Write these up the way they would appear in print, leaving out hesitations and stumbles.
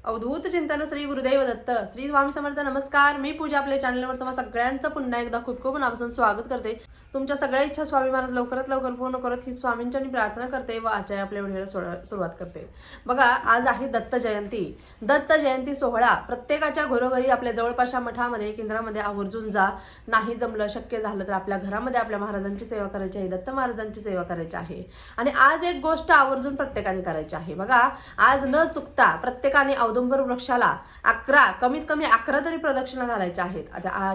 अवधूत चिंतन श्री गुरुदेव दत्त श्री स्वामी समर्थ. नमस्कार, मी पूजा. आपल्या चॅनलवर तुम्हाला सगळ्यांचं पुन्हा एकदा खूप खूप मनापासून स्वागत करते. तुमच्या सगळ्या इच्छा स्वामी महाराज लवकरात लवकर पूर्ण करत ही स्वामींच्या प्रार्थना करते व आजच्या आपल्या व्हिडिओला सुरुवात करते. बघा, आज आहे दत्त जयंती. दत्त जयंती सोहळा प्रत्येकाच्या घरोघरी आपल्या जवळपासच्या मठामध्ये केंद्रामध्ये आवर्जून जा. नाही जमलं, शक्य झालं तर आपल्या घरामध्ये आपल्या महाराजांची सेवा करायची आहे, दत्त महाराजांची सेवा करायची आहे. आणि आज एक गोष्ट आवर्जून प्रत्येकाने करायची आहे. बघा, आज न चुकता प्रत्येकाने औदुंबर वृक्षाला कमीत कमी 11 तरी प्रदक्षिणा घालायच्या आहेत.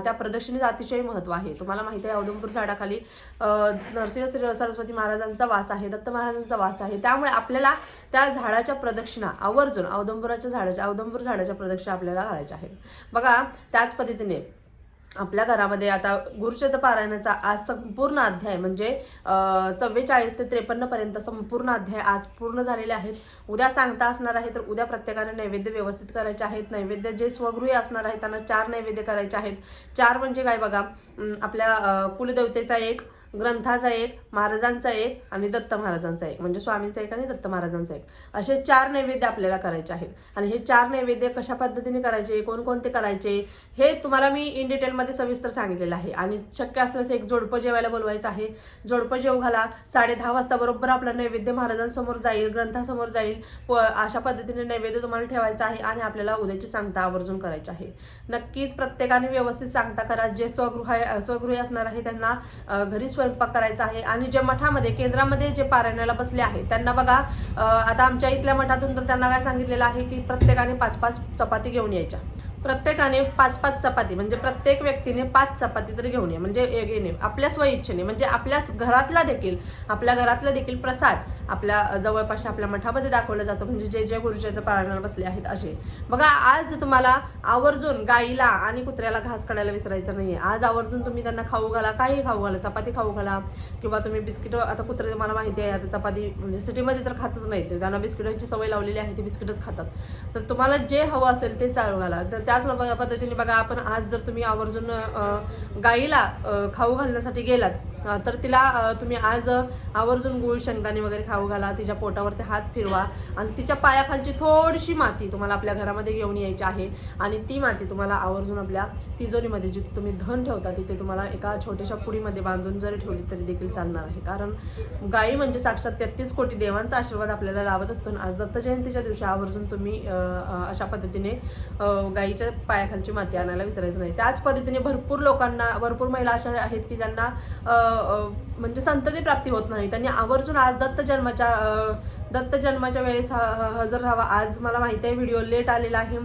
त्या प्रदक्षिणेचं अतिशय महत्व आहे. तुम्हाला माहिती आहे, औदुंबर झाडाखाली नरसिंह सरस्वती महाराजांचा वास आहे, दत्त महाराजांचा वास आहे. त्यामुळे आपल्याला त्या झाडाच्या प्रदक्षिणा आवर्जून औदुंबर झाडाच्या प्रदक्षिणा आपल्याला घालायच्या आहेत. बघा, त्याच पद्धतीने आपल्या घरामध्ये आता गुरुचरित्र पारायणाचा आज संपूर्ण अध्याय म्हणजे 44 ते 53 पर्यंत संपूर्ण अध्याय आज पूर्ण झालेले आहेत. उद्या सांगता असणार आहे, तर उद्या प्रत्येकाने नैवेद्य व्यवस्थित करायचे आहेत. नैवेद्य जे स्वगृही असणार आहेत त्यांना 4 नैवेद्य करायचे आहेत. 4 म्हणजे काय बघा, आपल्या कुलदेवतेचा एक, ग्रंथाचा एक, महाराजांचा एक आणि दत्त महाराजांचा एक, म्हणजे स्वामींचा एक आणि दत्त महाराजांचा एक, असे 4 नैवेद्य आपल्याला करायचे आहेत. आणि हे 4 नैवेद्य कशा पद्धतीने करायचे, कोणकोणते करायचे, हे तुम्हाला मी इन डिटेलमध्ये सविस्तर सांगितलेलं आहे. आणि शक्य असल्यास एक जोडपं जेवायला बोलवायचं आहे. जोडपं जेव घाला. 10:30 वाजता बरोबर आपला नैवेद्य महाराजांसमोर जाईल, ग्रंथासमोर जाईल. अशा पद्धतीने नैवेद्य तुम्हाला ठेवायचा आहे आणि आपल्याला उद्याची सांगता आवर्जून करायची आहे. नक्कीच प्रत्येकाने व्यवस्थित सांगता करा. जे स्वगृही असणार आहे त्यांना घरी स्वयंपाक करायचा आहे. आणि जे मठामध्ये केंद्रामध्ये जे पारायणाला बसले आहेत त्यांना बघा, आता आमच्या इथल्या मठातून तर त्यांना काय सांगितलेलं आहे की प्रत्येकाने 5-5 चपाती घेऊन यायच्या. प्रत्येकाने 5-5 चपाती, म्हणजे प्रत्येक व्यक्तीने 5 चपाती तरी घेऊन ये, म्हणजे येणे आपल्या स्वइच्छेने, म्हणजे आपल्या घरातला देखील प्रसाद आपल्या जवळपास आपल्या मठामध्ये दाखवला जातो. म्हणजे जे जे गुरुचरित्र पारायणाला बसले आहेत असे. बघा, आज तुम्हाला आवर्जून गाईला आणि कुत्र्याला घास काढायला विसरायचं नाहीये. आज आवर्जून तुम्ही त्यांना खाऊ घाला, काही खाऊ घाला, चपाती खाऊ घाला किंवा तुम्ही बिस्किट. आता कुत्रे तुम्हाला माहिती आहे, आता चपाती म्हणजे सिटीमध्ये तर खातच नाही, ते त्यांना बिस्किटाची सवय लावलेली आहे, ते बिस्किटच खातात. तर तुम्हाला जे हवं असेल ते चालू घाला. तर त्याच पद्धतीने बघा, आपण आज जर तुम्ही आवर्जून गाईला खाऊ घालण्यासाठी गेलात तर तिला तुम्ही आज आवर्जून गुळ शेंगदाणे वगैरे खाऊ घाला. तिच्या पोटावरती हात फिरवा आणि तिच्या पायाखालची थोडीशी माती तुम्हाला आपल्या घरामध्ये घेऊन यायची आहे. आणि ती माती तुम्हाला आवर्जून आपल्या तिजोरीमध्ये, जिथे तुम्ही धन ठेवता तिथे तुम्हाला एका छोट्याशा पुडीमध्ये बांधून जरी ठेवली तरी देखील चालणार आहे. कारण गाई म्हणजे साक्षात 33 कोटी देवांचा आशीर्वाद आपल्याला लाभत असतो. आज दत्त जयंतीच्या दिवशी आवर्जून तुम्ही अशा पद्धतीने गाईच्या पायाखालची माती आणायला विसरायचं नाही. त्याच पद्धतीने भरपूर महिला अशा आहेत की ज्यांना म्हणजे संतती प्राप्ती होत नाही. त्यांनी आवर्जून आज दत्त जन्माच्या वेळेस हजर राहावा. आज मला माहिती आहे व्हिडिओ लेट आलेला आहे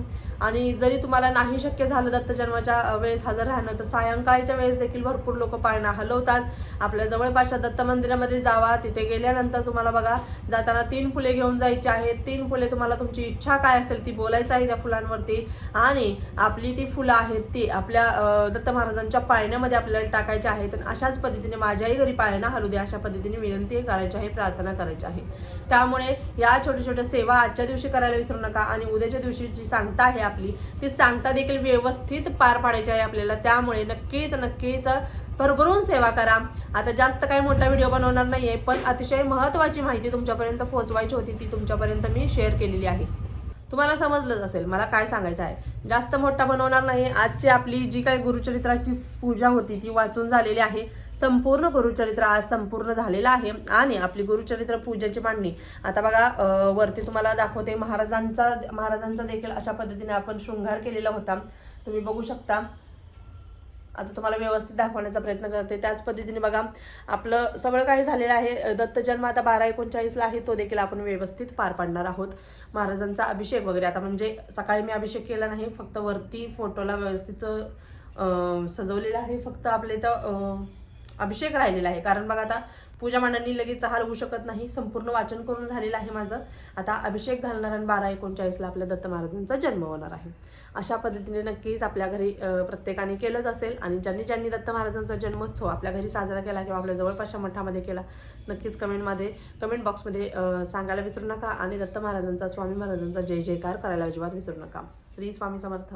आणि जरी तुम्हाला नाही शक्य झालं दत्त जन्माच्या वेळेस हजर राहणं, तर सायंकाळच्या वेळेस देखील भरपूर लोक पाळणा हलवतात. आपल्या जवळपासच्या दत्त मंदिरामध्ये जावा. तिथे गेल्यानंतर तुम्हाला बघा, जाताना 3 फुले घेऊन जायची आहेत. 3 फुले तुम्हाला तुमची इच्छा काय असेल ती बोलायचं आहे त्या फुलांवरती. आणि आपली ती फुलं आहेत ती आपल्या दत्त महाराजांच्या पाळण्यामध्ये आपल्याला टाकायची आहेत. आणि अशाच पद्धतीने माझ्याही घरी पाळणा हलू द्या, अशा पद्धतीने विनंती करायची आहे, प्रार्थना करायची आहे. त्यामुळे या छोट्या छोट्या सेवा आजच्या दिवशी करायला विसरू नका. आणि उद्याच्या दिवशी जी सांगता आहे आपली, ती सांगता देखील व्यवस्थित पार पाडायची आहे आपल्याला. त्यामुळे नक्कीच भरभरून सेवा करा. आता जास्त काही मोठा व्हिडिओ बनवणार नाहीये, पण अतिशय महत्त्वाची माहिती तुमच्यापर्यंत पोहोचवायची होती, ती तुमच्यापर्यंत मी शेअर केलेली आहे. तुम्हाला समजलंच असेल मला काय सांगायचं आहे. जास्त मोठा बनवणार नाही. आजची आपली जी काही गुरुचरित्राची पूजा होती ती वाचून झालेली आहे. संपूर्ण गुरुचरित्र आज संपूर्ण झालेलं आहे. आणि आपली गुरुचरित्र पूजेची मांडणी आता बघा, वरती तुम्हाला दाखवते. महाराजांचा देखील अशा पद्धतीने आपण शृंगार केलेला होता, तुम्ही बघू शकता. आता तुम्हाला व्यवस्थित दाखवण्याचा प्रयत्न करते. त्याच पद्धतीने बघा, आपलं सगळं काही झालेलं आहे. दत्त जन्म आता 12/19 आहे, तो देखील आपण व्यवस्थित पार पाडणार आहोत. महाराजांचा अभिषेक वगैरे, आता म्हणजे सकाळी मी अभिषेक केला नाही, फक्त वरती फोटोला व्यवस्थित सजवलेलं आहे. फक्त आपल्या इथं अभिषेक राहिलेला आहे. कारण बघा, आता पूजा मांडणी लगेच हलवू शकत नाही. संपूर्ण वाचन करून झालेलं आहे माझं. आता अभिषेक घालणार आणि 12/19 आपल्या दत्त महाराजांचा जन्म होणार आहे. अशा पद्धतीने नक्कीच आपल्या घरी प्रत्येकाने केलंच असेल. आणि ज्यांनी दत्त महाराजांचा जन्मोत्सव आपल्या घरी साजरा केला किंवा आपल्या जवळपासच्या मठामध्ये केला, नक्कीच कमेंट बॉक्समध्ये सांगायला विसरू नका. आणि दत्त महाराजांचा, स्वामी महाराजांचा जय जयकार करायला अजिबात विसरू नका. श्री स्वामी समर्थ.